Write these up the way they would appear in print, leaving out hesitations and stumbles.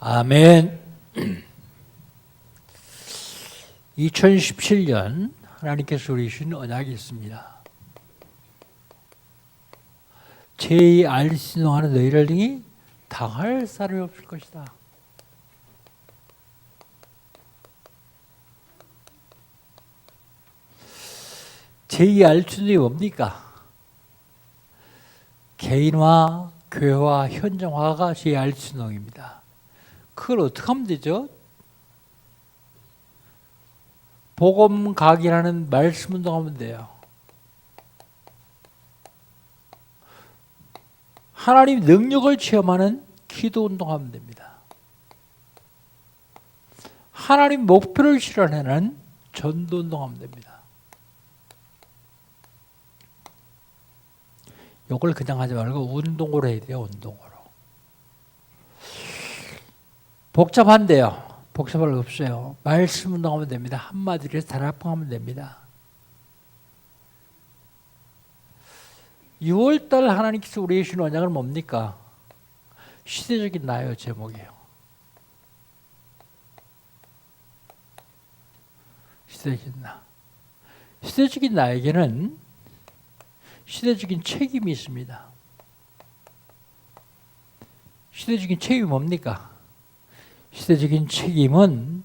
아멘. 2017년 하나님께서 우리신 언약이 있습니다. 제2 알신동하는 너희를 등이 당할 사람이 없을 것이다. 제2 알신동이 뭡니까? 개인화, 교회화, 현장화가 제2 알신동입니다. 그걸 어떻게 하면 되죠? 복음 각이라는 말씀 운동하면 돼요. 하나님 능력을 체험하는 기도 운동하면 됩니다. 하나님 목표를 실현하는 전도 운동하면 됩니다. 이걸 그냥 하지 말고 운동으로 해야 돼요. 운동으로. 복잡한데요. 복잡할 거 없어요. 말씀 운동하면 됩니다. 한마디로 다락방하면 됩니다. 6월달 하나님께서 우리에게 주신 언약은 뭡니까? 시대적인 나요 제목이에요. 시대적인 나. 시대적인 나에게는 시대적인 책임이 있습니다. 시대적인 책임이 뭡니까? 시대적인 책임은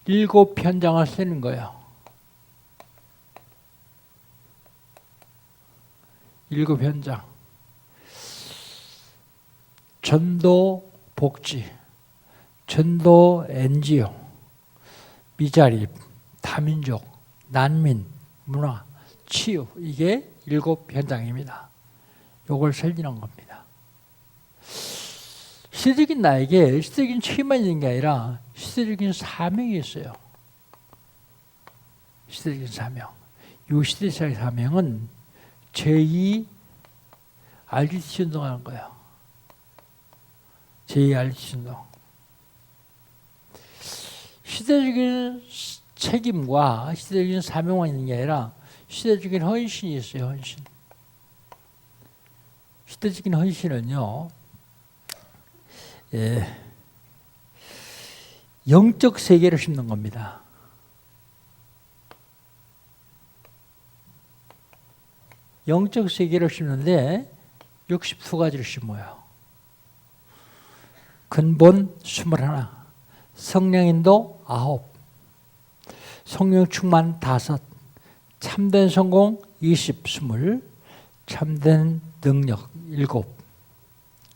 7현장을 쓰는 거예요. 7현장. 전도 복지, 전도 NGO, 미자립, 다민족, 난민, 문화, 치유. 이게 7현장입니다. 이걸 설계한 겁니다. 시대적인 나에게 시대적인 책임만 있는 게 아니라 시대적인 사명이 있어요. 시대적인 사명. 이 시대적인 사명은 제2 RGC 운동하는 거예요. 제2 RGC 운동. 시대적인 책임과 시대적인 사명만 있는 게 아니라 시대적인 헌신이 있어요. 헌신. 시대적인 헌신은요. 영적 세계를 심는 겁니다. 영적 세계를 심는데 62가지를 심어요. 근본 21, 성령인도 9, 성령 충만 5, 참된 성공 20, 20, 참된 능력 7.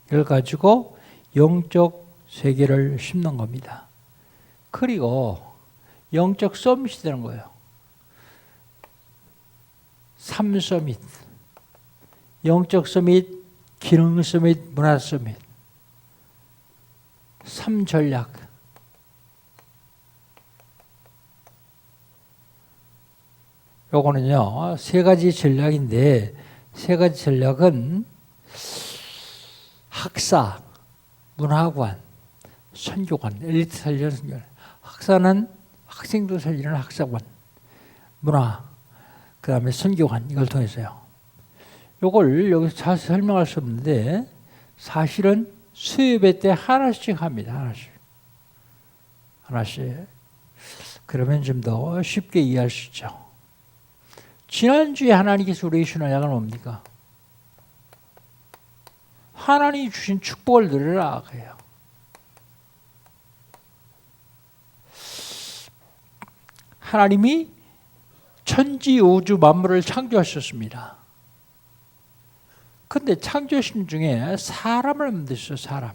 이걸 가지고 영적 세계를 심는 겁니다. 그리고 영적 서밋이 되는 거예요. 3서밋, 영적 서밋, 기능 서밋, 문화 서밋, 3전략. 요거는요, 3가지 전략인데, 3가지 전략은 학사, 문화관, 선교관, 엘리트 살리는 선교관. 학사는 학생들 살리는 학사관, 문화, 그 다음에 선교관, 이걸 통해서요. 이걸 여기서 자세히 설명할 수 없는데 사실은 수요예배 때 하나씩 합니다. 하나씩. 그러면 좀 더 쉽게 이해할 수 있죠. 지난주에 하나님께서 우리에게 주신 언약은 뭡니까? 하나님이 주신 축복을 누리라 그래요. 하나님이 천지 우주 만물을 창조하셨습니다. 그런데 창조하신 중에 사람을 만드셨어요.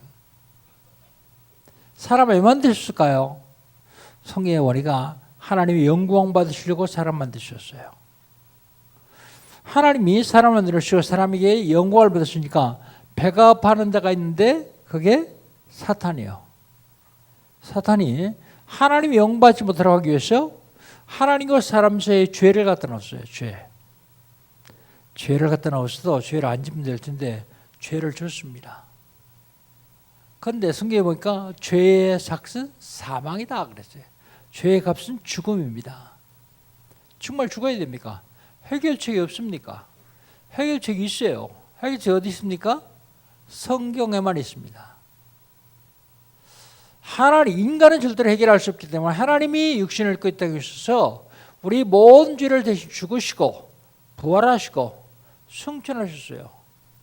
사람을 왜 만드셨을까요? 성경의 원리가 하나님이 영광 받으시려고 사람 만드셨어요. 하나님이 사람을 만드시고 사람에게 영광을 받으시니까 배가 파는 데가 있는데 그게 사탄이에요. 사탄이 하나님이 영받지 못하게 하기 위해서 하나님과 사람 사이에 죄를 갖다 놓았어요. 죄를 갖다 놓았어도 죄를 안 지면 될 텐데 죄를 줬습니다. 그런데 성경에 보니까 죄의 삭은 사망이다 그랬어요. 죄의 값은 죽음입니다. 정말 죽어야 됩니까? 해결책이 없습니까? 해결책이 있어요. 해결책이 어디 있습니까? 성경에만 있습니다. 하나님, 인간은 절대로 해결할 수 없기 때문에 하나님이 육신을 입고 있다고 하셔서 우리 모든 죄를 대신 죽으시고 부활하시고 승천하셨어요.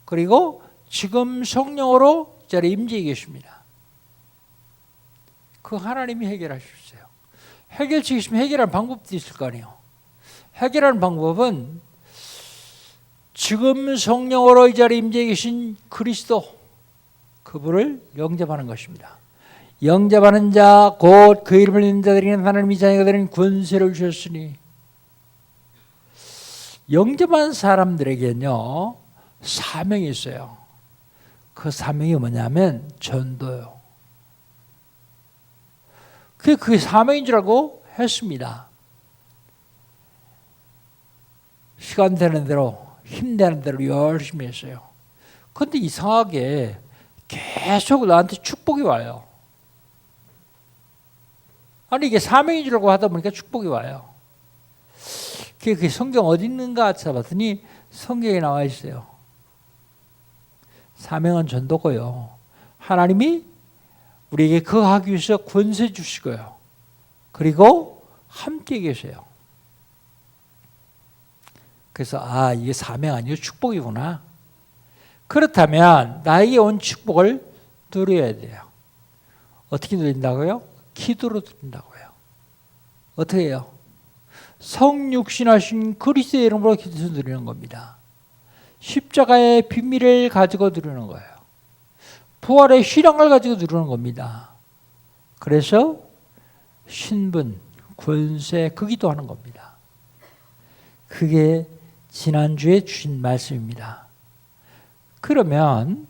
그리고 지금 성령으로 이 자리에 임재해 계십니다. 그 하나님이 해결하셨어요. 해결책이 있으면 해결할 방법도 있을 거 아니에요. 해결하는 방법은 지금 성령으로 이 자리에 임재해 계신 그리스도, 그분을 영접하는 것입니다. 영접하는 자 곧 그 이름을 믿는 자들에게는 하나님의 자녀가 되는 권세를 주셨으니, 영접한 사람들에게는요 사명이 있어요. 그 사명이 뭐냐면 전도요. 그게 사명인 줄 알고 했습니다. 시간 되는 대로 힘내는 대로 열심히 했어요. 그런데 이상하게 계속 나한테 축복이 와요. 아니 이게 사명인 줄 알고 하다 보니까 축복이 와요. 그게 성경 어디 있는가 찾아봤더니 성경에 나와 있어요. 사명은 전도고요. 하나님이 우리에게 그거 하기 위해서 권세 주시고요. 그리고 함께 계세요. 그래서 이게 사명 아니고 축복이구나. 그렇다면 나에게 온 축복을 누려야 돼요. 어떻게 누린다고요? 기도로 누린다고요. 어떻게 해요? 성육신하신 그리스도의 이름으로 기도해서 누리는 겁니다. 십자가의 비밀을 가지고 누리는 거예요. 부활의 신앙을 가지고 누리는 겁니다. 그래서 신분, 권세, 그 기도하는 겁니다. 그게 지난주에 주신 말씀입니다. 그러면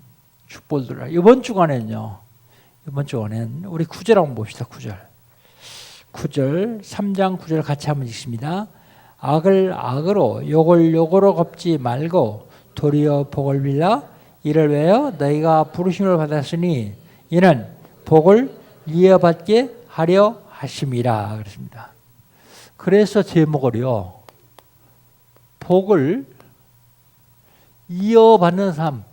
축복을 누려라. 이번 주간에는요. 이번 주간에는 우리 9절 한번 봅시다. 9절. 3장 9절 같이 한번 읽습니다. 악을 악으로 욕을 욕으로 갚지 말고 도리어 복을 빌라. 이를 위하여 너희가 부르심을 받았으니 이는 복을 이어받게 하려 하심이라 그랬습니다. 그래서 제목을요. 복을 이어받는 삶.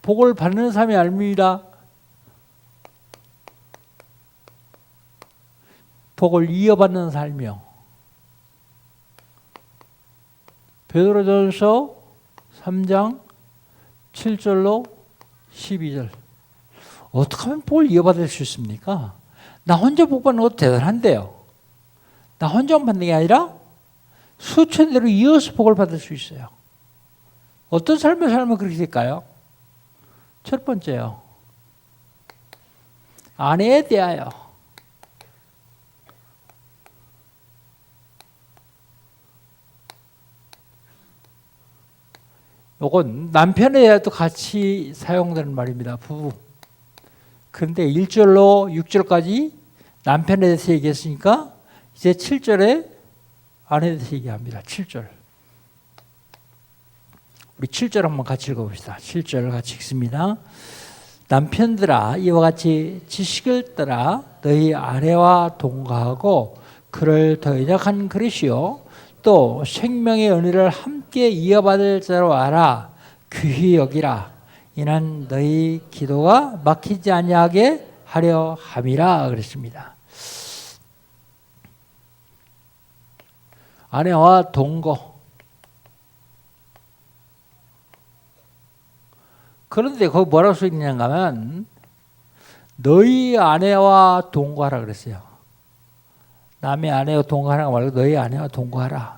복을 받는 삶이 아닙니다. 복을 이어받는 삶이요. 베드로전서 3장 7절로 12절. 어떻게 하면 복을 이어받을 수 있습니까? 나 혼자 복 받는 것도 대단한데요. 나 혼자만 받는 게 아니라 수천 대로 이어서 복을 받을 수 있어요. 어떤 삶을 살면 그렇게 될까요? 첫 번째요. 아내에 대하여 요건 남편에 대해서도 같이 사용되는 말입니다. 부부. 그런데 1절로 6절까지 남편에 대해서 얘기했으니까 이제 7절에 아내에 대해서 얘기합니다. 7절. 우리 7절 한번 같이 읽어봅시다. 7절 같이 읽습니다. 남편들아 이와 같이 지식을 따라 너희 아내와 동거하고 그를 더 연약한 그릇이요 또 생명의 은혜를 함께 이어받을 자로 알아 귀히 여기라. 이는 너희 기도가 막히지 아니하게 하려 함이라 그랬습니다. 아내와 동거. 그런데 거기 뭐라고 써 있냐면 하면 너희 아내와 동거하라 그랬어요. 남의 아내와 동거하라 말고 너희 아내와 동거하라.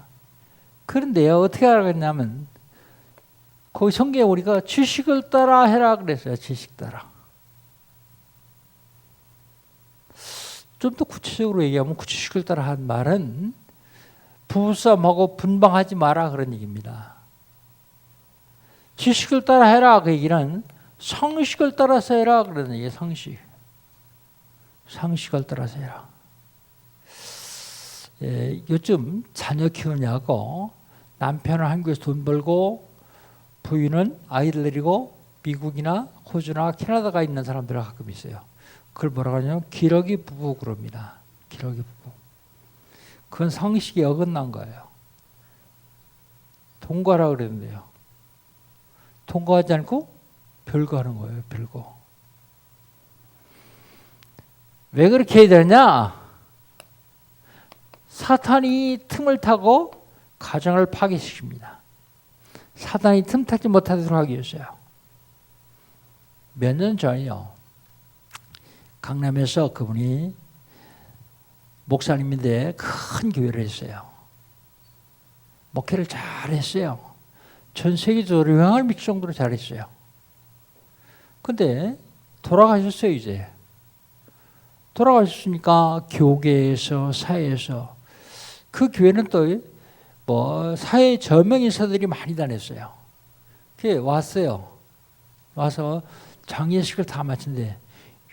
그런데요 어떻게 하라고 했냐면 거기 성경에 우리가 지식을 따라 해라 그랬어요. 지식 따라. 좀 더 구체적으로 얘기하면 그 지식을 따라 한 말은 부부싸움하고 분방하지 마라 그런 얘기입니다. 지식을 따라 해라 그 얘기는 상식을 따라서 해라 그러는 얘기예요. 상식을 따라서 해라. 요즘 자녀 키우냐고 남편은 한국에서 돈 벌고 부인은 아이들 데리고 미국이나 호주나 캐나다가 있는 사람들 가끔 있어요. 그걸 뭐라고 하냐면 기러기 부부 그럽니다. 기러기 부부. 그건 상식이 어긋난 거예요. 동거하라 그랬는데요. 동거하지 않고 별거 하는 거예요. 별거. 왜 그렇게 해야 되느냐? 사탄이 틈을 타고 가정을 파괴시킵니다. 사탄이 틈 타지 못하도록 하기 위해서요. 몇 년 전이요. 강남에서 그분이 목사님인데 큰 교회를 했어요. 목회를 잘했어요. 전 세계적으로 영향을 미칠 정도로 잘했어요. 근데 돌아가셨어요, 이제. 돌아가셨으니까 교계에서, 사회에서. 그 교회는 또 뭐 사회 저명 인사들이 많이 다녔어요. 그게 왔어요. 와서 장례식을 다 마친데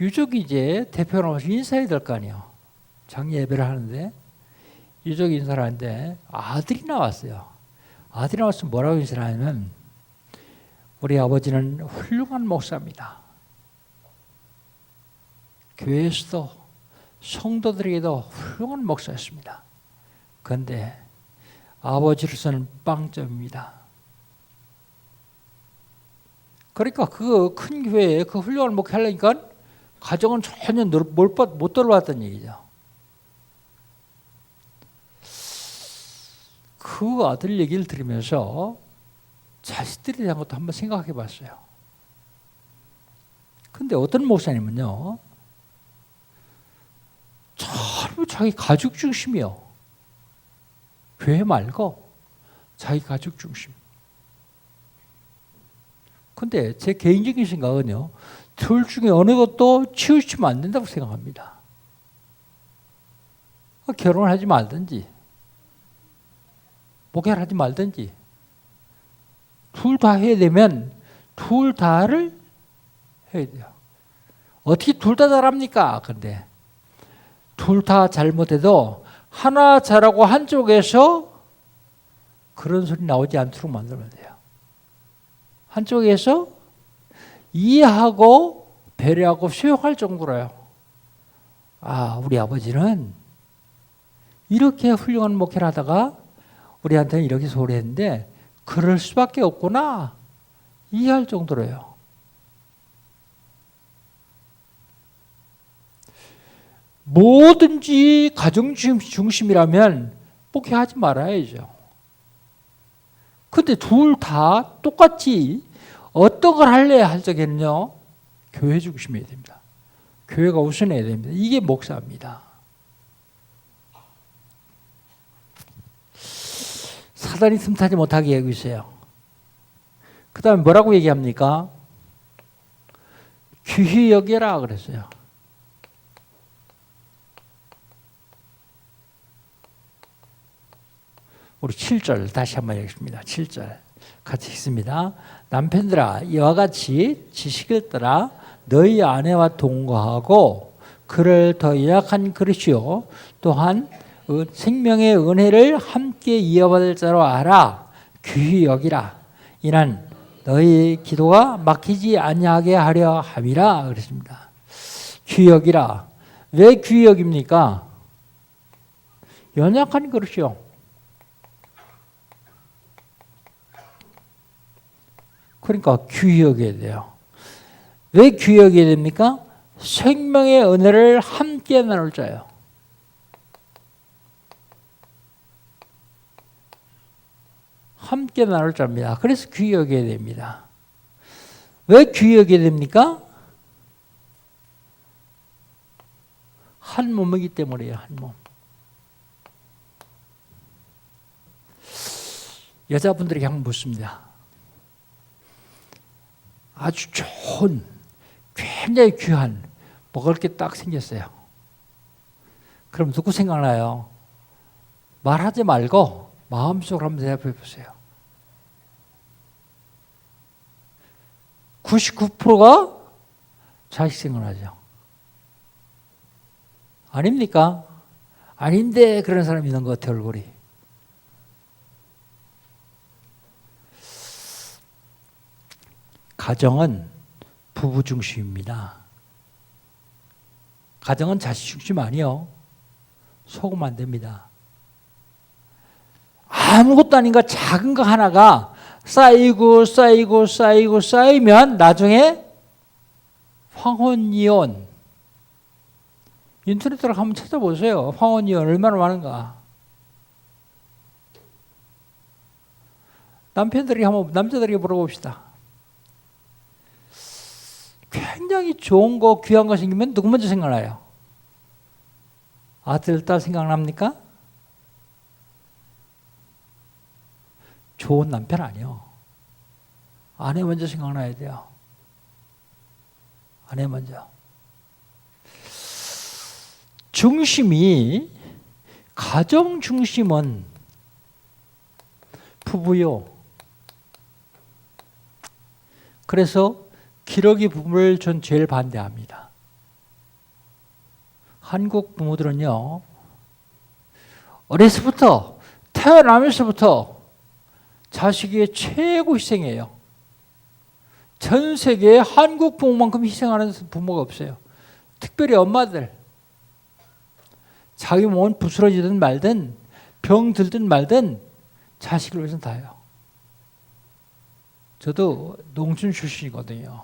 유족이 이제 대표로 나와서 인사해야 될 거 아니에요. 장례 예배를 하는데 유족 인사를 하는데 아들이 나왔어요. 아들이 나와서 뭐라고 인사를 하냐면 우리 아버지는 훌륭한 목사입니다. 교회에서도 성도들에게도 훌륭한 목사였습니다. 그런데 아버지로서는 빵점입니다. 그러니까 그 큰 교회에 그 훌륭한 목회 하려니까 가정은 전혀 못 들어왔던 얘기죠. 그 아들 얘기를 들으면서 자식들에 대한 것도 한번 생각해 봤어요. 근데 어떤 목사님은요, 전부 자기 가족 중심이요. 교회 말고 자기 가족 중심. 근데 제 개인적인 생각은요, 둘 중에 어느 것도 치우치면 안 된다고 생각합니다. 결혼을 하지 말든지, 목회를 하지 말든지, 둘 다 해야 되면 둘 다를 해야 돼요. 어떻게 둘 다 잘합니까? 근데 둘 다 잘못해도 하나 잘하고 한쪽에서 그런 소리 나오지 않도록 만들면 돼요. 한쪽에서 이해하고 배려하고 수용할 정도로요. 아, 우리 아버지는 이렇게 훌륭한 목회를 하다가 우리한테는 이렇게 소리했는데 그럴 수밖에 없구나 이해할 정도로요. 뭐든지 가정 중심이라면 목회하지 말아야죠. 근데 둘 다 똑같이 어떤 걸 할래 할 적에는요, 교회 중심이어야 됩니다. 교회가 우선해야 됩니다. 이게 목사입니다. 사단이 틈타지 못하게 하고 있어요. 그 다음에 뭐라고 얘기합니까? 귀히 여겨라 그랬어요. 우리 7절 다시 한번 읽습니다. 7절 같이 읽습니다. 남편들아 이와 같이 지식을 따라 너희 아내와 동거하고 그를 더 연약한 그릇이요 또한 생명의 은혜를 함께 이어받을 자로 알아 귀히 여기라 이는 너희 기도가 막히지 아니하게 하려 함이라 그랬습니다. 귀히 여기라. 왜 귀히 여깁니까? 연약한 그릇이요. 그러니까 귀히 여겨야 돼요. 왜 귀히 여겨야 됩니까? 생명의 은혜를 함께 나눌 자요. 함께 나눌 자입니다. 그래서 귀히 여겨야 됩니다. 왜 귀히 여겨야 됩니까? 한 몸이기 때문이에요. 한 몸. 여자분들에게 한번 묻습니다. 아주 좋은, 굉장히 귀한 먹을 게 딱 생겼어요. 그럼 누구 생각나요? 말하지 말고 마음속으로 한번 대답해 보세요. 99%가 자식 생각나죠. 아닙니까? 아닌데 그런 사람이 있는 것 같아요, 얼굴이. 가정은 부부 중심입니다. 가정은 자식 중심 아니요. 속으면 안 됩니다. 아무것도 아닌 거 작은 거 하나가 쌓이고 쌓이고 쌓이고 쌓이면 나중에 황혼이혼, 인터넷 들어가 한번 찾아보세요. 황혼이혼 얼마나 많은가. 남자들에게 물어봅시다. 굉장히 좋은 거, 귀한 거 생기면 누구 먼저 생각나요? 아들, 딸 생각납니까? 좋은 남편 아니요. 아내 먼저 생각나야 돼요. 아내 먼저. 중심이, 가정 중심은 부부요. 그래서 기러기 부부를 전 제일 반대합니다. 한국 부모들은요, 어려서부터, 태어나면서부터 자식의 최고 희생이에요. 전 세계에 한국 부모만큼 희생하는 부모가 없어요. 특별히 엄마들. 자기 몸은 부스러지든 말든 병 들든 말든 자식을 위해서 다 해요. 저도 농촌 출신이거든요.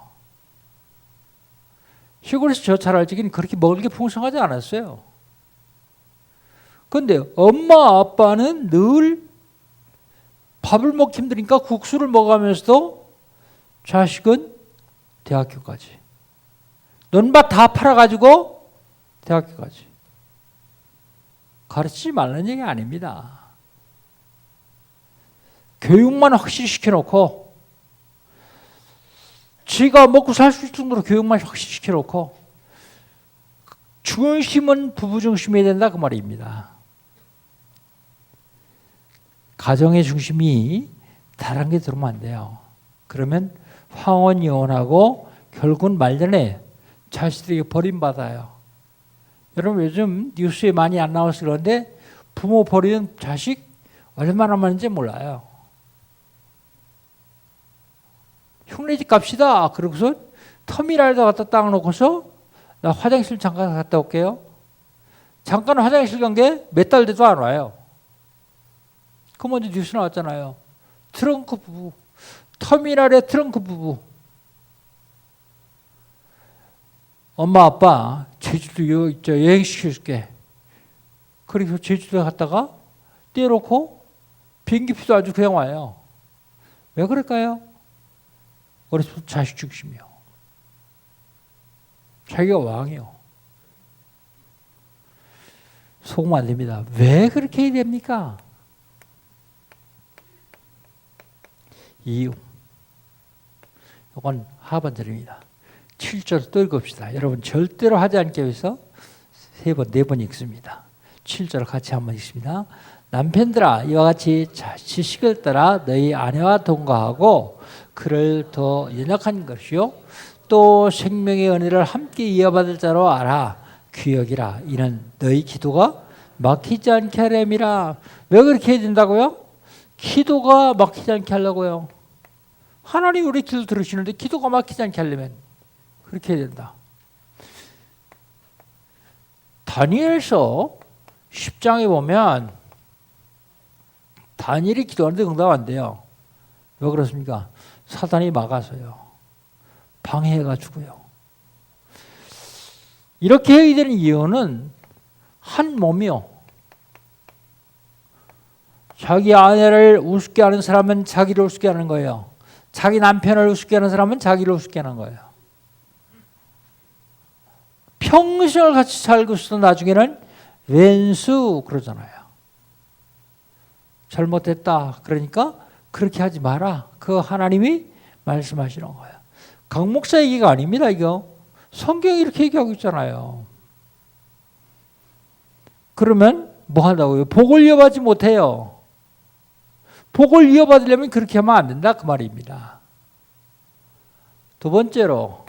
시골에서 저 자랄 적에는 그렇게 먹을 게 풍성하지 않았어요. 그런데 엄마 아빠는 늘 밥을 먹기 힘드니까 국수를 먹으면서도 자식은 대학교까지. 논밭 다 팔아가지고 대학교까지. 가르치지 말라는 얘기 아닙니다. 교육만 확실히 시켜놓고 지가 먹고 살 수 있을 정도로 교육만 확실히 시켜놓고 중심은 부부 중심이 된다 그 말입니다. 가정의 중심이 다른 게 들어오면 안 돼요. 그러면 황혼이혼하고 결국은 말년에 자식들에게 버림받아요. 여러분 요즘 뉴스에 많이 안 나와서 그런데 부모 버리는 자식 얼마나 많은지 몰라요. 흉내집 갑시다. 그러고서 터미널에다 갖다 딱 놓고서 나 화장실 잠깐 갔다 올게요. 잠깐 화장실 간 게 몇 달 돼도 안 와요. 그 먼저 뉴스 나왔잖아요. 트렁크 부부. 터미널의 트렁크 부부. 엄마 아빠 제주도 여행시켜줄게. 그래서 제주도에 갔다가 떼어놓고 비행기표도 아주 그냥 와요. 왜 그럴까요? 어려서부터 자식 중심이요. 자기가 왕이요. 속으면 안 됩니다. 왜 그렇게 해야 됩니까? 이유. 이건 하반절입니다. 7절 또 읽읍시다. 여러분 절대로 하지 않기 위해서 3번, 4번 읽습니다. 7절 같이 한번 읽습니다. 남편들아 이와 같이 지식을 따라 너희 아내와 동거하고 그를 더 연약한 것이요 또 생명의 은혜를 함께 이어받을 자로 알아 귀여기라. 이는 너희 기도가 막히지 않게 하렴이라. 왜 그렇게 해야 된다고요? 기도가 막히지 않게 하려고요. 하나님 우리 기도 들으시는데 기도가 막히지 않게 하려면 그렇게 해야 된다. 다니엘서 10장에 보면 다니엘이 기도하는데 응답 안 돼요. 왜 그렇습니까? 사단이 막아서요. 방해해가지고요. 이렇게 해야 되는 이유는 한 몸이요. 자기 아내를 우습게 하는 사람은 자기를 우습게 하는 거예요. 자기 남편을 우습게 하는 사람은 자기를 우습게 하는 거예요. 평생을 같이 살고서 나중에는 왼수 그러잖아요. 잘못했다. 그러니까 그렇게 하지 마라. 그 하나님이 말씀하시는 거예요. 강 목사 얘기가 아닙니다. 이거 성경이 이렇게 얘기하고 있잖아요. 그러면 뭐 한다고요? 복을 이어받지 못해요. 복을 이어받으려면 그렇게 하면 안 된다 그 말입니다. 두 번째로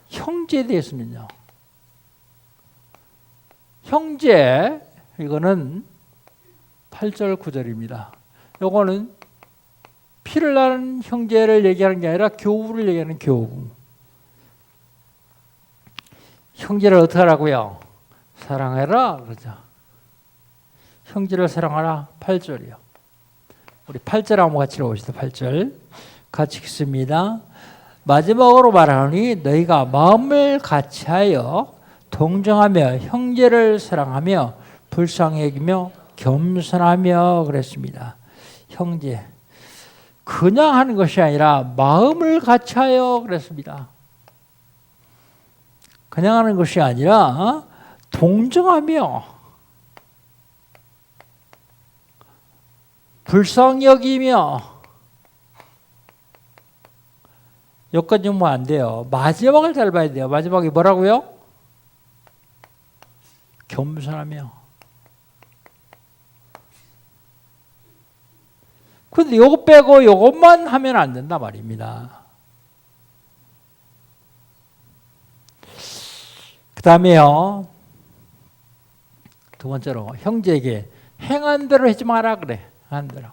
형제에 대해서는요. 형제 이거는 8절 9절입니다. 요거는 피를 나는 형제를 얘기하는 게 아니라 교우를 얘기하는 교우. 형제를 어떻게 하라고요? 사랑해라 그러죠. 형제를 사랑하라 8절이요. 우리 8절 한번 같이 읽어봅시다. 8절 같이 읽습니다. 마지막으로 말하노니 너희가 마음을 같이하여 동정하며 형제를 사랑하며 불쌍히 여기며 겸손하며 그랬습니다. 형제. 그냥 하는 것이 아니라 마음을 같이하여 그랬습니다. 그냥 하는 것이 아니라 동정하며 불쌍히 여기며 여기까지 뭐 안 돼요. 마지막을 잘 봐야 돼요. 마지막이 뭐라고요? 겸손하며. 근데 요거 빼고 요것만 하면 안 된다 말입니다. 그 다음에요. 두 번째로 형제에게 행한 대로 하지 마라 그래. 행한 대로.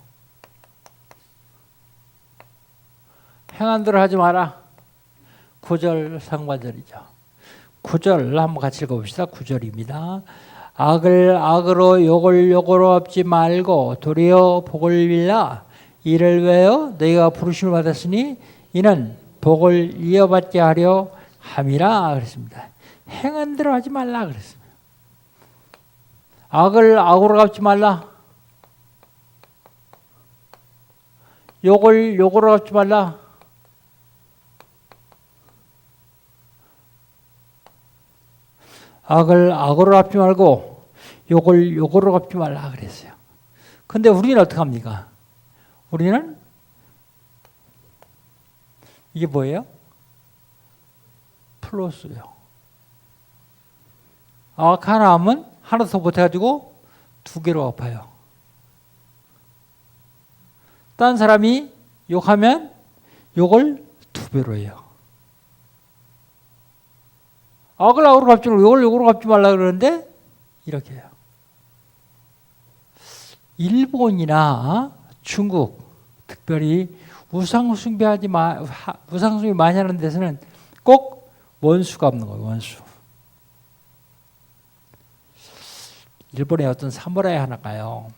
행한 대로 하지 마라. 9절 상반절이죠. 9절 한번 같이 읽어봅시다. 9절입니다. 악을 악으로 욕을 욕으로 갚지 말고 도리어 복을 빌라. 이를 위하여 너희가 부르심을 받았으니 이는 복을 이어받게 하려 함이라 그랬습니다. 행한 대로 하지 말라 그랬습니다. 악을 악으로 갚지 말라. 욕을 욕으로 갚지 말라. 악을 악으로 갚지 말고 욕을 욕으로 갚지 말라 그랬어요. 근데 우리는 어떻게 합니까? 우리는 이게 뭐예요? 플러스요. 악 하나 하면 하나 더 못해가지고 두 개로 갚아요. 딴 사람이 욕하면 욕을 두 배로 해요. 악을 악으로 갚지 말고 욕을 욕으로 갚지 말라 그러는데 이렇게 해요. 일본이나 중국, 특별히 우상숭배 많이 하는 데서는 꼭 원수 갚는 거예요. 원수. 일본의 어떤 사무라이 하나가요.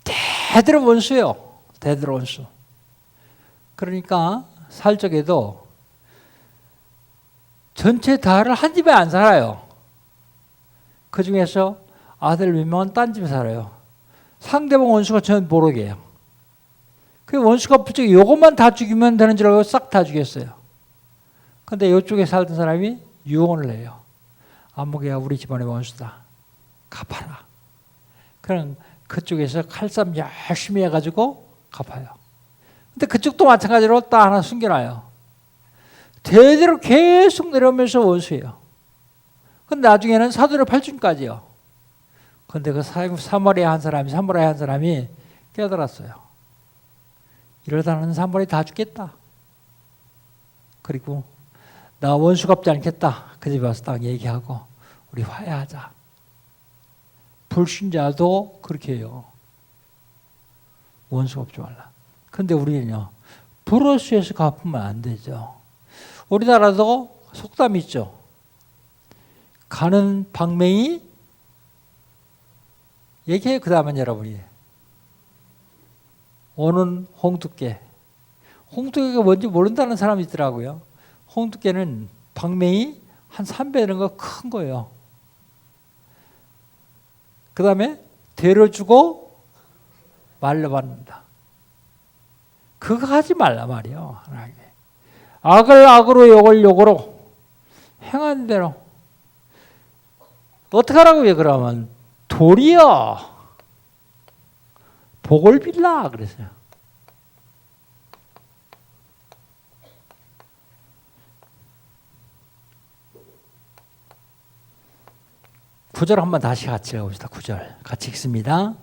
대대로 원수예요. 대대로 원수. 그러니까 살 적에도 전체 다를 한 집에 안 살아요. 그 중에서 아들 몇 명은 딴 집에 살아요. 상대방 원수가 전 모르게 해요. 그 원수가 부쩍 이것만 다 죽이면 되는 줄 알고 싹 다 죽였어요. 근데 이쪽에 살던 사람이 유언을 해요. 안목이야 우리 집안의 원수다. 갚아라. 그럼 그쪽에서 칼싸움 열심히 해가지고 갚아요. 근데 그쪽도 마찬가지로 딱 하나 숨겨놔요. 대대로 계속 내려오면서 원수예요. 근데 나중에는 사돈의 팔순까지요. 근데 그 사무라이 한 사람이 깨달았어요. 이러다는 사무라이 다 죽겠다. 그리고 나 원수 갚지 않겠다. 그 집에 와서 딱 얘기하고 우리 화해하자. 불신자도 그렇게 해요. 원수 갚지 말라. 근데 우리는요. 브러쉬에서 갚으면 안 되죠. 우리나라도 속담 있죠. 가는 방맹이 얘기해요. 그 다음엔 여러분이. 오는 홍두깨. 홍두깨가 뭔지 모른다는 사람이 있더라고요. 홍두깨는 방맹이 한 3배 되는 거 큰 거예요. 그 다음에 데려주고 말려받는다. 그거 하지 말라 말이요. 악을 악으로 욕을 욕으로 행한 대로. 어떻게 하라고요? 그러면 도리어 복을 빌라 그랬어요. 구절 한번 다시 같이 읽어봅시다. 9절 같이 읽습니다.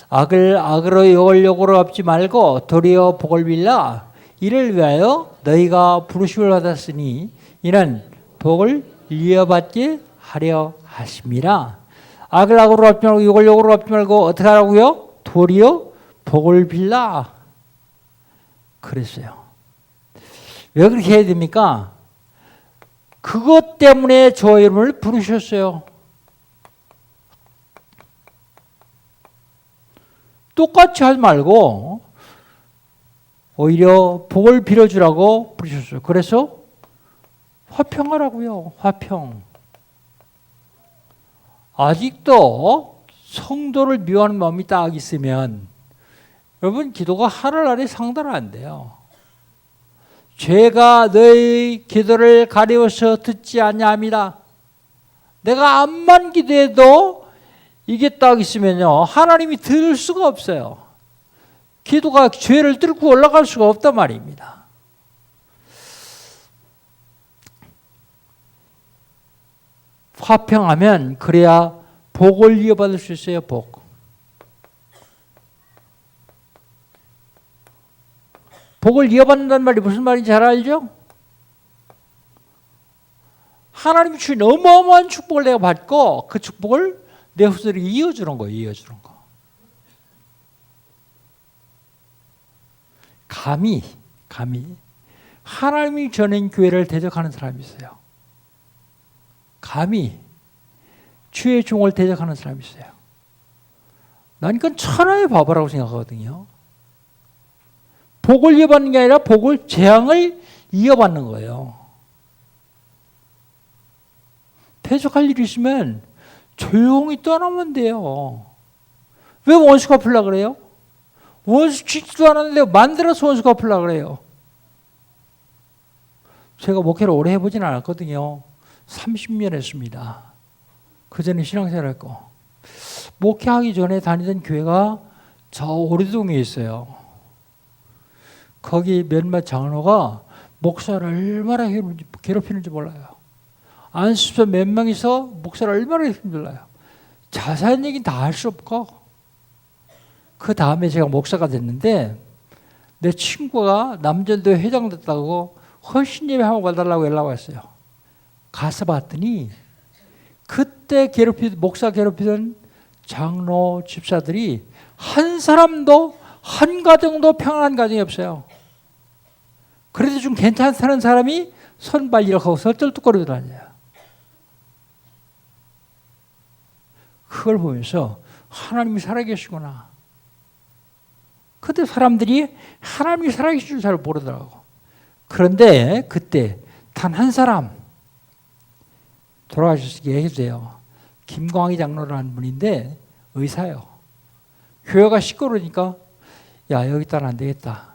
악을 악으로 욕을 욕으로 갚지 말고 도리어 복을 빌라. 이를 위하여 너희가 부르심을 받았으니 이는 복을 이어받게 하려 하심이라. 악을 악으로 갚지 말고 욕을 욕으로 갚지 말고 어떻게 하라고요? 도리어 복을 빌라. 그랬어요. 왜 그렇게 해야 됩니까? 그것 때문에 저 이름을 부르셨어요. 똑같이 하지 말고 오히려 복을 빌어주라고 부르셨어요. 그래서 화평하라고요. 화평. 아직도 성도를 미워하는 마음이 딱 있으면 여러분 기도가 하늘나라에 상달은 안 돼요. 죄가 너희 기도를 가리워서 듣지 아니함이라. 내가 암만 기도해도 이게 딱 있으면요 하나님이 들을 수가 없어요. 기도가 죄를 뚫고 올라갈 수가 없단 말입니다. 화평하면 그래야 복을 이어받을 수 있어요. 복을 이어받는다는 말이 무슨 말인지 잘 알죠? 하나님이 주신 어마어마한 축복을 내가 받고 그 축복을 내 후손에게 이어주는 거예요. 이어주는 거. 감히 하나님이 전한 교회를 대적하는 사람이 있어요. 감히 주의 종을 대적하는 사람이 있어요. 난 그건 천하의 바보라고 생각하거든요. 복을 이어받는 게 아니라 재앙을 이어받는 거예요. 대적할 일이 있으면 조용히 떠나면 돼요. 왜 원수 갚으려고 그래요? 원수 짓지도 않았는데 만들어서 원수 갚으려고 그래요. 제가 목회를 오래 해보진 않았거든요. 30년 했습니다. 그 전에 신앙생활 했고. 목회하기 전에 다니던 교회가 저 오리동에 있어요. 거기 몇몇 장로가 목사를 얼마나 괴롭히는지 몰라요. 안수서 몇 명이서 목사를 얼마나 힘들어요. 자세한 얘기는 다 할 수 없고. 그 다음에 제가 목사가 됐는데 내 친구가 남전도회 회장 됐다고 헌신 예배 한번 가달라고 연락 왔어요. 가서 봤더니 그때 목사 괴롭히던 장로 집사들이 한 사람도 한 가정도 평안한 가정이 없어요. 그래도 좀 괜찮다는 사람이 선발이라고 하고서 쩔뚝거리고 다녀요. 그걸 보면서 하나님이 살아계시구나. 그때 사람들이 하나님이 살아계신 줄 잘 모르더라고. 그런데 그때 단 한 사람 돌아가셨으니까 얘기해주세요. 김광희 장로라는 분인데 의사예요. 교회가 시끄러우니까 야 여기 있다는 안 되겠다.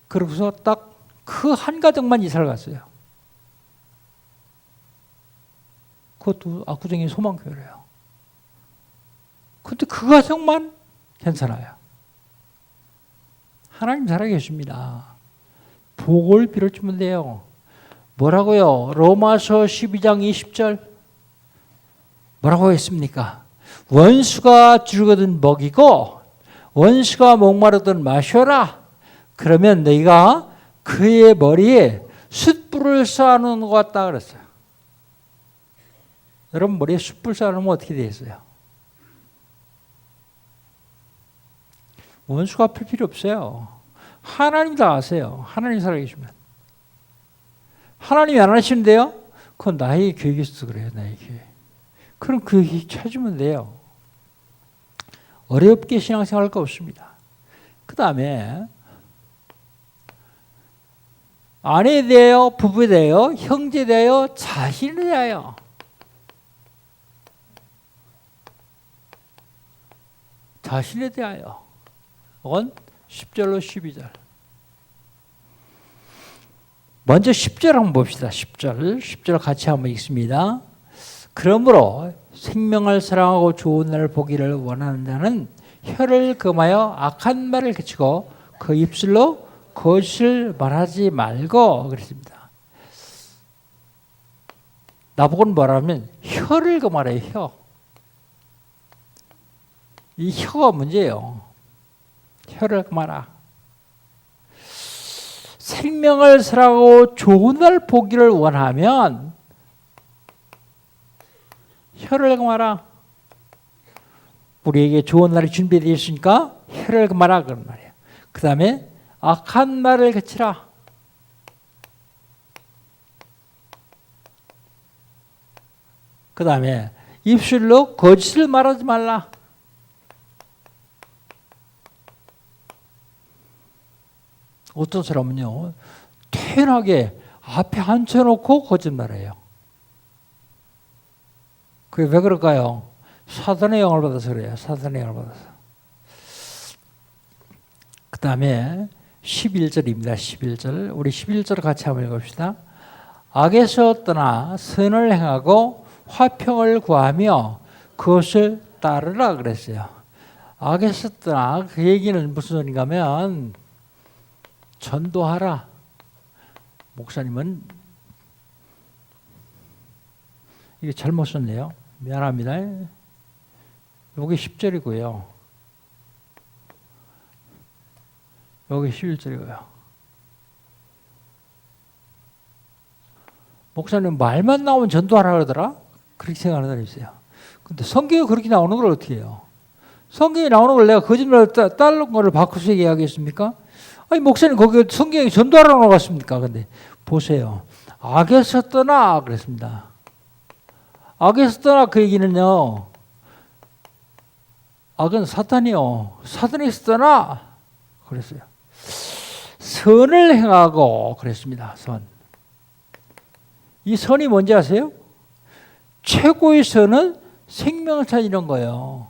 그러고서 딱 그 한 가정만 이사를 갔어요. 그것도 압구정의 소망교회래요. 근데 그 가정만 괜찮아요. 하나님 살아계십니다. 복을 빌어주면 돼요. 뭐라고요? 로마서 12장 20절 뭐라고 했습니까? 원수가 줄거든 먹이고 원수가 목마르든 마셔라. 그러면 너희가 그의 머리에 숯불을 쌓아놓은 것 같다 그랬어요. 여러분 머리에 숯불 쌓아놓으면 어떻게 되겠어요? 원수가 풀 필요 없어요. 하나님 다 아세요. 하나님 살아계시면. 하나님이 안 하시는데요? 그건 나의 계획이 있어서 그래요. 나의 계획. 그럼 그 계획 찾으면 돼요. 어렵게 신앙생활 할 거 없습니다. 그 다음에 아내에 대하여, 부부에 대하여, 형제에 대하여, 자신에 대하여. 자신에 대하여. 이건 10절로 12절. 먼저 10절 한번 봅시다. 10절 같이 한번 읽습니다. 그러므로 생명을 사랑하고 좋은 날을 보기를 원하는 자는 혀를 금하여 악한 말을 그치고 그 입술로 거짓을 말하지 말고 그랬습니다. 나보고는 뭐라면 혀를 금하래요. 혀. 이 혀가 문제예요. 혀를 금하라. 생명을 사랑하고 좋은 날 보기를 원하면 혀를 금하라. 우리에게 좋은 날이 준비되어 있으니까 혀를 금하라 그런 말이에요. 그 다음에 악한 말을 그치라. 그 다음에 입술로 거짓을 말하지 말라. 어떤 사람은요 태연하게 앞에 앉혀놓고 거짓말해요. 그게 왜 그럴까요? 사단의 영을 받아서 그래요. 사단의 영을 받아서. 그 다음에 11절입니다. 11절. 우리 11절 같이 한번 읽읍시다. 악에서 떠나 선을 행하고 화평을 구하며 그것을 따르라 그랬어요. 악에서 떠나, 그 얘기는 무슨 소리인가 하면 전도하라. 목사님은 이게 잘못 썼네요. 미안합니다. 여기 10절이고요. 여기 11절이고요. 목사님 말만 나오면 전도하라 그러더라? 그렇게 생각하는 사람이 있어요. 근데 성경에 그렇게 나오는 걸 어떻게 해요? 성경에 나오는 걸 내가 거짓말로 따른 거를 바꿔서 얘기하겠습니까? 아니, 목사님 거기 성경에 전도하라고 나왔습니까? 근데 보세요. 악에서 떠나 그랬습니다. 악에서 떠나 그 얘기는요. 악은 사탄이요. 사탄에서 떠나 그랬어요. 선을 행하고 그랬습니다. 선. 이 선이 뭔지 아세요? 최고의 선은 생명살 이런 거예요.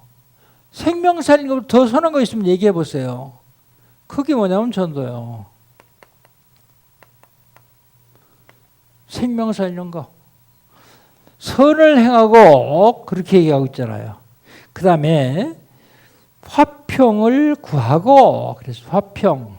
생명살 이런 거 더 선한 거 있으면 얘기해 보세요. 그게 뭐냐면 전도요. 생명살 이런 거. 선을 행하고 그렇게 얘기하고 있잖아요. 그 다음에 화평을 구하고 그래서 화평.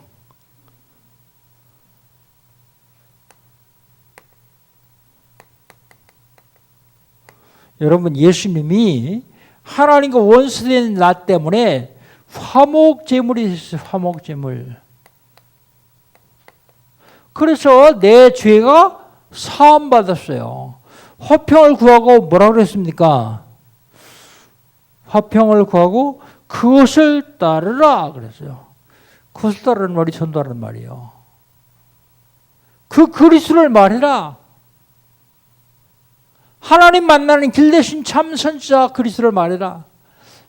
여러분 예수님이 하나님과 원수된 나 때문에 화목제물이 있어요. 화목제물. 그래서 내 죄가 사함받았어요. 화평을 구하고 뭐라고 그랬습니까? 화평을 구하고 그것을 따르라 그랬어요. 그것을 따르는 말이 전도하는 말이에요. 그 그리스도를 말해라. 하나님 만나는 길 대신 참 선지자 그리스도를 말해라.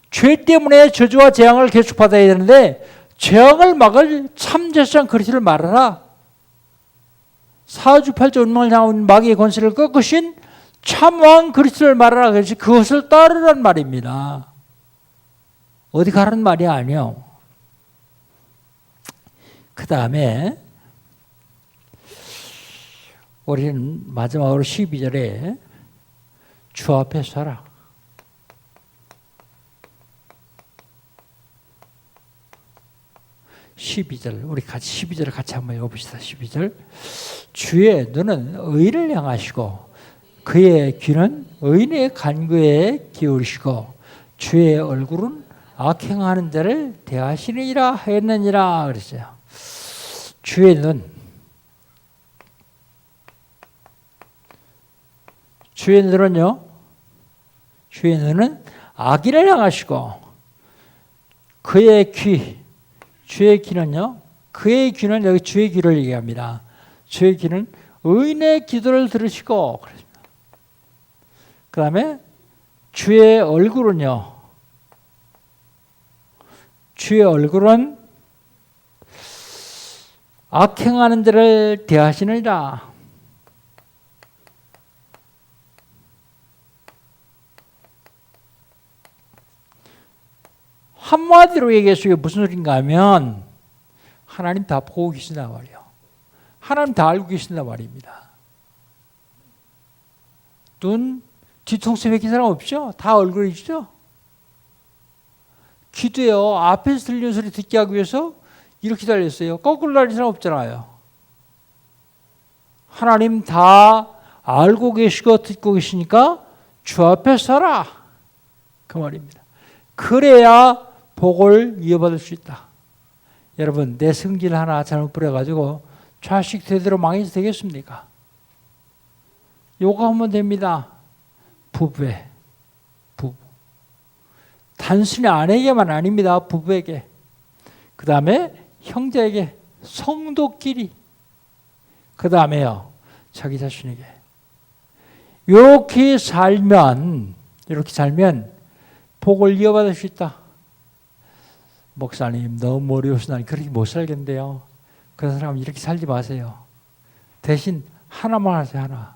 죄 때문에 저주와 재앙을 계속 받아야 되는데 재앙을 막을 참 제사장 그리스도를 말하라. 사주팔자 운명을 향한 마귀의 권세를 꺾으신 참왕 그리스도를 말하라. 그래서 그것을 따르란 말입니다. 어디 가라는 말이 아니요. 그 다음에 우리는 마지막으로 12절에 주 앞에 서라. 12절 우리 같이 12절을 같이 한번 읽어봅시다. 12절 주의 눈은 의를 향하시고 그의 귀는 의인의 간구에 기울이시고 주의 얼굴은 악행하는 자를 대하시느니라 하였느니라 그랬어요. 주의 눈, 주의 눈은요, 주의 눈은 악인을 향하시고 그의 귀, 주의 귀는요, 그의 귀는 여기 주의 귀를 얘기합니다. 주의 귀는 의인의 기도를 들으시고 그랬습니다. 그 다음에 주의 얼굴은요, 주의 얼굴은 악행하는 자를 대하시느니라. 한마디로 얘기해서 이게 무슨 소린가 하면 하나님 다 보고 계신단 말이에요. 하나님 다 알고 계신단 말입니다. 눈 뒤통수 베낀 사람 없죠? 다 얼굴이죠? 귀도요. 앞에서 들리는 소리 듣게 하기 위해서 이렇게 달렸어요. 거꾸로 달린 사람 없잖아요. 하나님 다 알고 계시고 듣고 계시니까 주 앞에 서라. 그 말입니다. 그래야 복을 이어받을 수 있다. 여러분 내 성질 하나 잘못 부려가지고 자식 대대로 망해서 되겠습니까? 요거하면 됩니다. 부부에. 부부. 단순히 아내에게만 아닙니다. 부부에게. 그 다음에 형제에게. 성도끼리. 그 다음에요. 자기 자신에게. 이렇게 살면 복을 이어받을 수 있다. 목사님 너무 어려워서 난 그렇게 못 살겠는데요. 그런 사람은 이렇게 살지 마세요. 대신 하나만 하세요. 하나.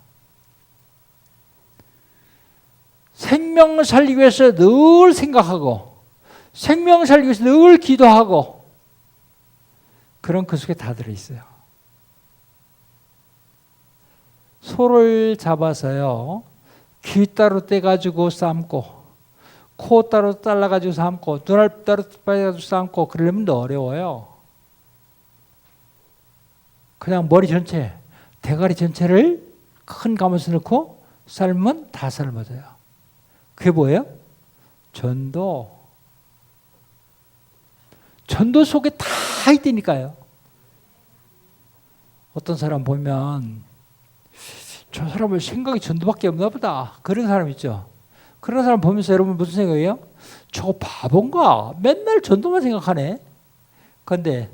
생명 살리기 위해서 늘 생각하고 생명 살리기 위해서 늘 기도하고 그런 그 속에 다 들어있어요. 소를 잡아서요. 귀 따로 떼가지고 삶고 코 따로 잘라가지고 삶고 눈알 따로 빼가지고 삶고 그러려면 더 어려워요. 그냥 머리 전체, 대가리 전체를 큰 가마솥에 넣고 삶으면 다 삶아져요. 그게 뭐예요? 전도. 전도 속에 다 있다니까요. 어떤 사람 보면 저 사람은 생각이 전도밖에 없나 보다. 그런 사람 있죠. 그런 사람 보면서 여러분 무슨 생각이에요? 저거 바본가? 맨날 전도만 생각하네. 그런데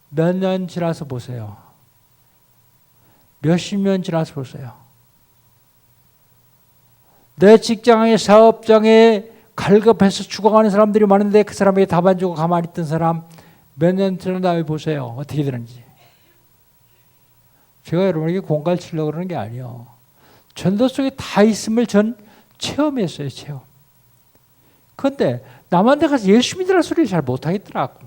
몇 년 지나서 보세요. 몇십 년 지나서 보세요. 내 직장의 사업장에 갈급해서 죽어가는 사람들이 많은데 그 사람에게 답 안 주고 가만히 있던 사람 몇 년 지난 다음에 보세요. 어떻게 되는지. 제가 여러분에게 공갈 치려고 그러는 게 아니에요. 전도 속에 다 있음을 전 체험했어요. 체험. 그런데 남한테 가서 예수 믿으라 소리를 잘 못하겠더라고.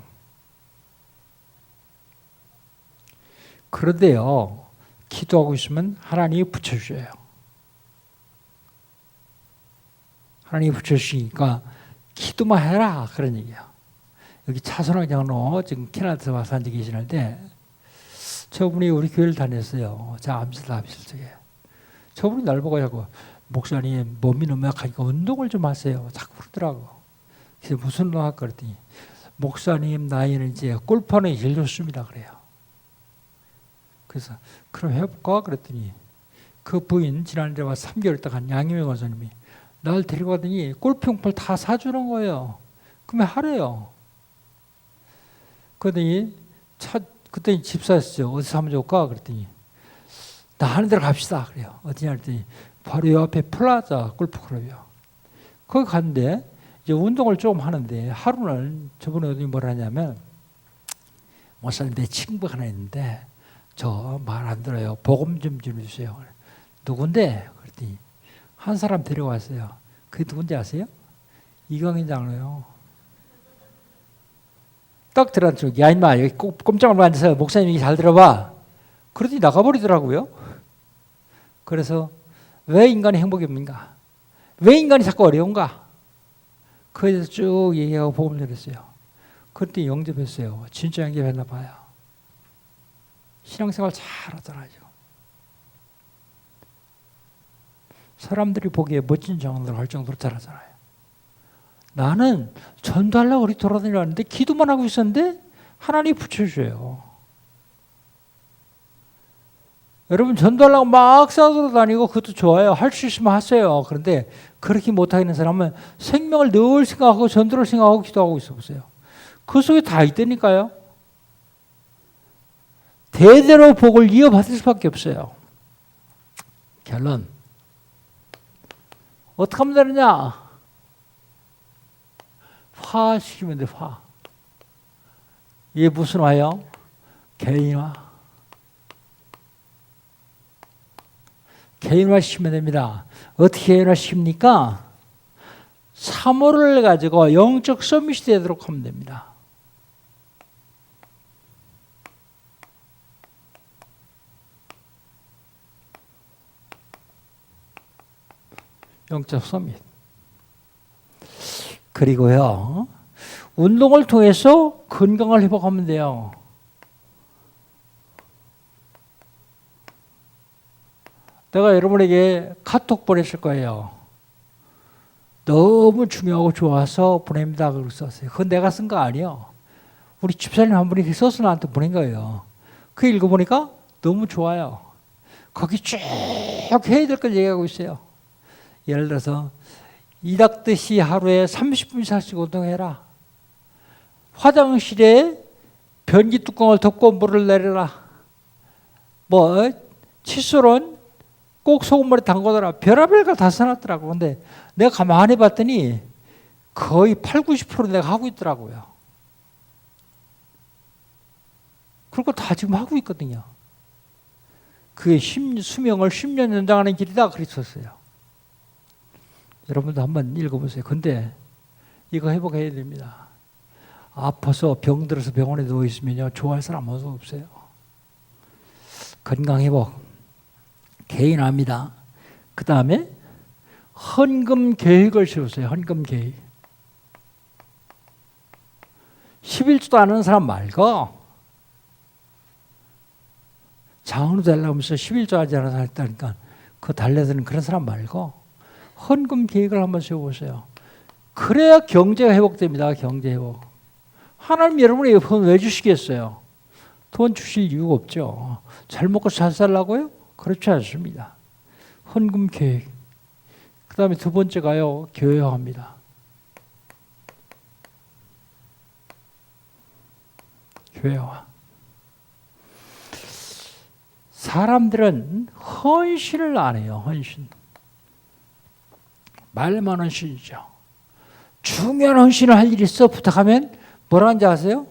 그런데요. 기도하고 있으면 하나님이 붙여주셔요. 하나님이 붙여주시니까 기도만 해라 그런 얘기야. 여기 차선왕 장로 지금 캐나다에서 와서 앉아 계시는데 저분이 우리 교회를 다녔어요. 저 암스테르담 쪽에. 저분이 날 보고 자꾸 목사님 몸이 너무 약하니까 운동을 좀 하세요. 자꾸 그러더라고. 그래서 무슨 운동 할까 그랬더니 목사님 나이는 이제 골프하는 게 제일 좋습니다 그래요. 그래서 그럼 해볼까 그랬더니 그 부인 지난주에 와서 3개월 있다 간 양희명 원사님이 날 데리고 가더니 골프용품을 다 사주는 거예요. 그러면 하래요. 그러더니 그때 집사였죠. 어디서 하면 좋을까 그랬더니 나 하는 데로 갑시다 그래요. 어디냐 그랬더니 바로 요 앞에 플라자 골프클럽이요. 거기 갔는데 이제 운동을 조금 하는데 하루는 저번에 어디 뭘 하냐면 목사님 내 친구가 하나 있는데 저 말 안 들어요. 복음 좀 주세요. 누군데? 그랬더니 한 사람 데려왔어요. 그게 누군지 아세요? 이광인 장로요. 딱 들어앉죠. 야 인마 여기 꼼짝을 앉아서 목사님 얘기 잘 들어봐. 그러더니 나가버리더라고요. 그래서 왜 인간이 행복이 없는가? 왜 인간이 자꾸 어려운가? 그에 대해서 쭉 얘기하고 복음을 들었어요. 그때 영접했어요. 진짜 영접했나 봐요. 신앙생활 잘하더라고요. 사람들이 보기에 멋진 장로들 할 정도로 잘하잖아요. 나는 전도하려고 우리 돌아다니는데 기도만 하고 있었는데 하나님이 붙여줘요. 여러분 전도하려고 막 싸돌아다니고 그것도 좋아요. 할 수 있으면 하세요. 그런데 그렇게 못하겠는 사람은 생명을 늘 생각하고 전도를 생각하고 기도하고 있어 보세요. 그 속에 다 있다니까요. 대대로 복을 이어받을 수밖에 없어요. 결론 어떻게 하면 되느냐? 화시키면 돼. 화. 이게 무슨 화요? 개인화. 개인화 시키면 됩니다. 어떻게 개인화 시킵니까? 사모를 가지고 영적 서밋이 되도록 하면 됩니다. 영적 서밋. 그리고요, 운동을 통해서 건강을 회복하면 돼요. 내가 여러분에게 카톡 보냈을 거예요. 너무 중요하고 좋아서 보냅니다. 그러고 썼어요. 그건 내가 쓴 거 아니에요. 우리 집사님 한 분이 써서 나한테 보낸 거예요. 그 읽어보니까 너무 좋아요. 거기 쭉 해야 될 걸 얘기하고 있어요. 예를 들어서 이닥듯이 하루에 30분 이상씩 운동해라. 화장실에 변기 뚜껑을 덮고 물을 내려라. 뭐 칫솔은 꼭 소금물에 담궈둬라. 별의별 걸 다 써놨더라고. 근데 내가 가만히 봤더니 거의 80~90% 내가 하고 있더라고요. 그런 거 다 지금 하고 있거든요. 그게 수명을 10년 연장하는 길이다 그랬었어요. 여러분도 한번 읽어보세요. 근데 이거 회복해야 됩니다. 아파서 병들어서 병원에 누워 있으면요, 좋아할 사람 아무도 없어요. 건강 회복 개인합니다. 그 다음에 헌금 계획을 세우세요. 헌금 계획. 11조도 안 하는 사람 말고, 장으로 되려면서 11조 하지 않아서 했다니까 그거 달래드는 그런 사람 말고 헌금 계획을 한번 세워보세요. 그래야 경제가 회복됩니다. 경제 회복. 하나님 여러분에게 돈 왜 주시겠어요? 돈 주실 이유가 없죠. 잘 먹고 잘 살라고요? 그렇지 않습니다. 헌금 계획. 그 다음에 두 번째가요, 교회화입니다. 교회화. 사람들은 헌신을 안 해요. 헌신. 말만 헌신이죠. 중요한 헌신을 할 일이 있어 부탁하면 뭐라 하는지 아세요?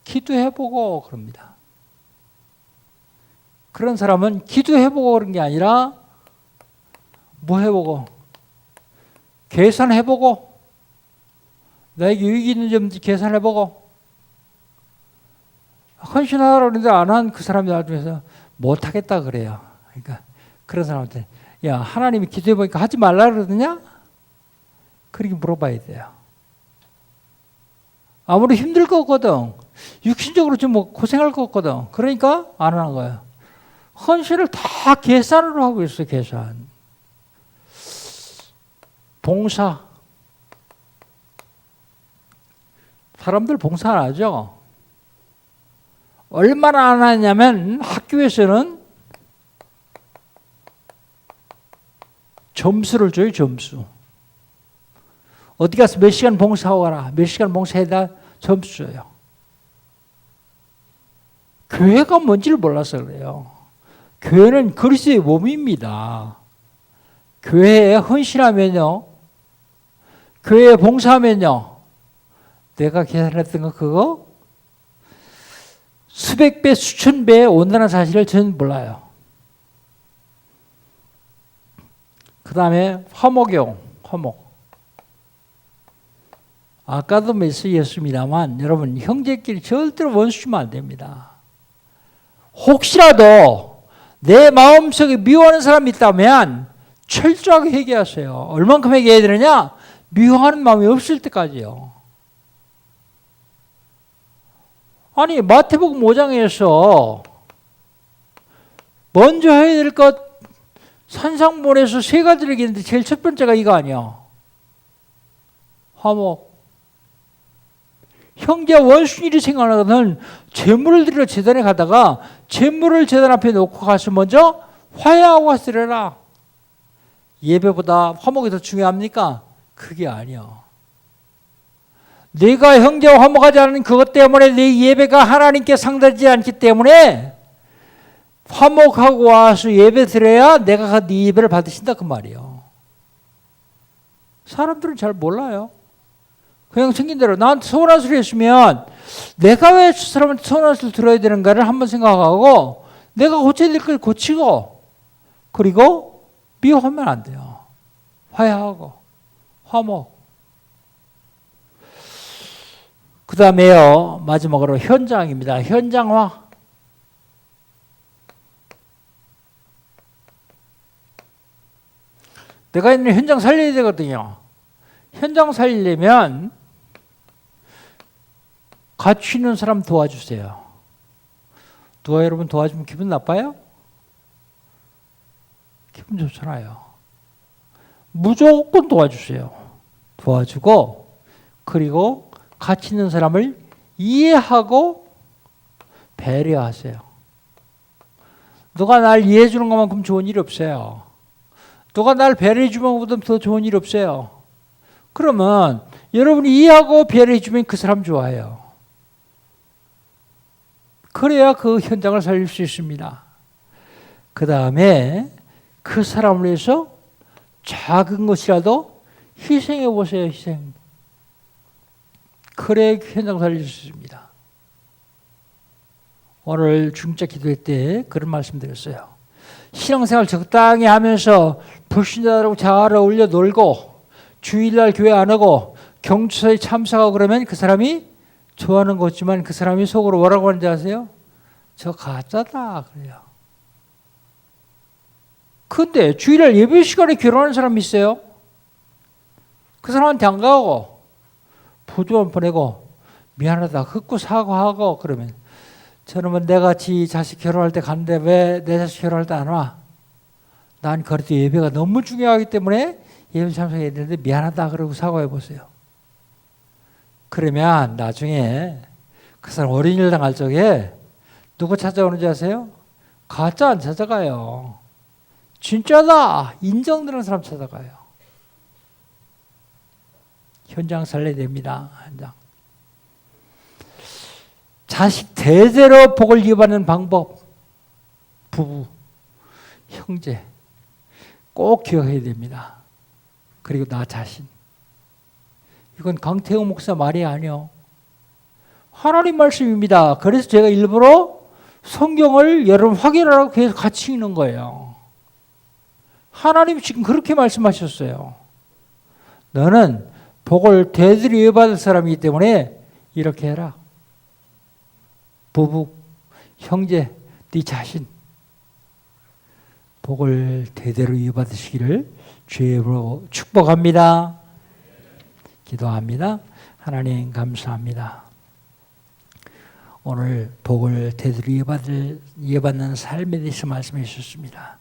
기도해보고 그럽니다. 그런 사람은 기도해보고 그런 게 아니라 뭐 해보고? 계산해보고, 나에게 유익이 있는 점인지 계산해보고. 헌신하라고 그러는데 안 한 그 사람이 나중에서 못하겠다 그래요. 그러니까 그런 사람한테 야, 하나님이 기도해보니까 하지 말라 그러더냐? 그렇게 물어봐야 돼요. 아무리 힘들 것 같거든. 육신적으로 좀 뭐 고생할 것 같거든. 그러니까 안 하는 거예요. 헌신을 다 계산으로 하고 있어요. 계산. 봉사. 사람들 봉사 안 하죠. 얼마나 안 하냐면 학교에서는 점수를 줘요. 점수. 어디 가서 몇 시간 봉사하고 와라. 몇 시간 봉사해다 점수 줘요. 교회가 뭔지를 몰라서 그래요. 교회는 그리스도의 몸입니다. 교회에 헌신하면요, 교회에 봉사하면요, 내가 계산했던 거 그거 수백 배, 수천 배에 온다는 사실을 저는 몰라요. 그 다음에 화목용, 화목. 아까도 메시지였습니다만 여러분, 형제끼리 절대로 원수 주면 안 됩니다. 혹시라도 내 마음속에 미워하는 사람이 있다면 철저하게 회개하세요. 얼만큼 회개해야 되느냐? 미워하는 마음이 없을 때까지요. 아니, 마태복음 5장에서 먼저 해야 될 것 산상본에서 세 가지를 얘기했는데 제일 첫 번째가 이거 아니야. 화목. 형제와 원수일이 생각나거든. 재물을 들여 제단에 가다가 재물을 제단 앞에 놓고 가서 먼저 화해하고 왔으려라. 예배보다 화목이 더 중요합니까? 그게 아니야. 내가 형제와 화목하지 않은 그것 때문에 내 예배가 하나님께 상달되지 않기 때문에 화목하고 와서 예배 드려야 내가 네 예배를 받으신다 그 말이에요. 사람들은 잘 몰라요. 그냥 생긴 대로 나한테 서운한 소리 했으면 내가 왜 저 사람한테 서운한 소리 들어야 되는가를 한번 생각하고 내가 고쳐야 될 걸 고치고, 그리고 미워하면 안 돼요. 화해하고 화목. 그 다음에요, 마지막으로 현장입니다. 현장화. 내가 있는 현장 살려야 되거든요. 현장 살리려면 같이 있는 사람 도와주세요. 누가 여러분 도와주면 기분 나빠요? 기분 좋잖아요. 무조건 도와주세요. 도와주고, 그리고 같이 있는 사람을 이해하고 배려하세요. 너가 날 이해해 주는 것만큼 좋은 일이 없어요. 너가 날 배려해 주는 것보다 더 좋은 일이 없어요. 그러면 여러분이 이해하고 배려해 주면 그 사람 좋아해요. 그래야 그 현장을 살릴 수 있습니다. 그 다음에 그 사람을 위해서 작은 것이라도 희생해 보세요. 희생. 그래 현장 살릴 수 있습니다. 오늘 중짜 기도회 때 그런 말씀 드렸어요. 신앙생활 적당히 하면서 불신자들하고 잘 어울려 놀고 주일날 교회 안 하고 경주사에 참석하고 그러면 그 사람이 좋아하는 거지만 그 사람이 속으로 뭐라고 하는지 아세요? 저 가짜다 그래요. 근데 주일날 예배 시간에 결혼하는 사람이 있어요. 그 사람한테 안 가고 부조만 보내고 미안하다 흑구 사과하고 그러면 저놈은 내가 지 자식 결혼할 때 갔는데 왜 내 자식 결혼할 때 안 와? 난 그래도 예배가 너무 중요하기 때문에 예배 참석해야 되는데 미안하다 그러고 사과해 보세요. 그러면 나중에 그 사람 어린이를 당할 적에 누구 찾아오는지 아세요? 가짜 안 찾아가요. 진짜다 인정되는 사람 찾아가요. 현장 살려야 됩니다. 현장. 자식 대대로 복을 이어받는 방법, 부부, 형제 꼭 기억해야 됩니다. 그리고 나 자신. 이건 강태호 목사 말이 아니요. 하나님 말씀입니다. 그래서 제가 일부러 성경을 여러분 확인하라고 계속 같이 읽는 거예요. 하나님 지금 그렇게 말씀하셨어요. 너는 복을 대대로 이어받을 사람이기 때문에 이렇게 해라. 부부, 형제, 네 자신 복을 대대로 이어받으시기를 주의 이름으로 축복합니다. 기도합니다. 하나님 감사합니다. 오늘 복을 대대로 이어받는 삶에 대해서 말씀해 주셨습니다.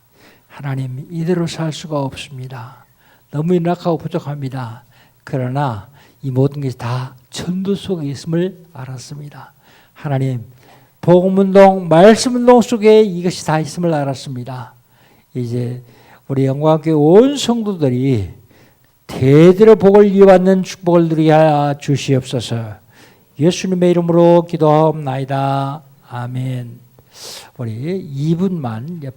하나님 이대로 살 수가 없습니다. 너무 연약하고 부족합니다. 그러나 이 모든 것이 다 전도 속에 있음을 알았습니다. 하나님 복음운동, 말씀운동 속에 이것이 다 있음을 알았습니다. 이제 우리 영광교회 온 성도들이 대대로 복을 이어받는 축복을 누리게 하여 주시옵소서. 예수님의 이름으로 기도하옵나이다. 아멘. 우리 2분만 옆에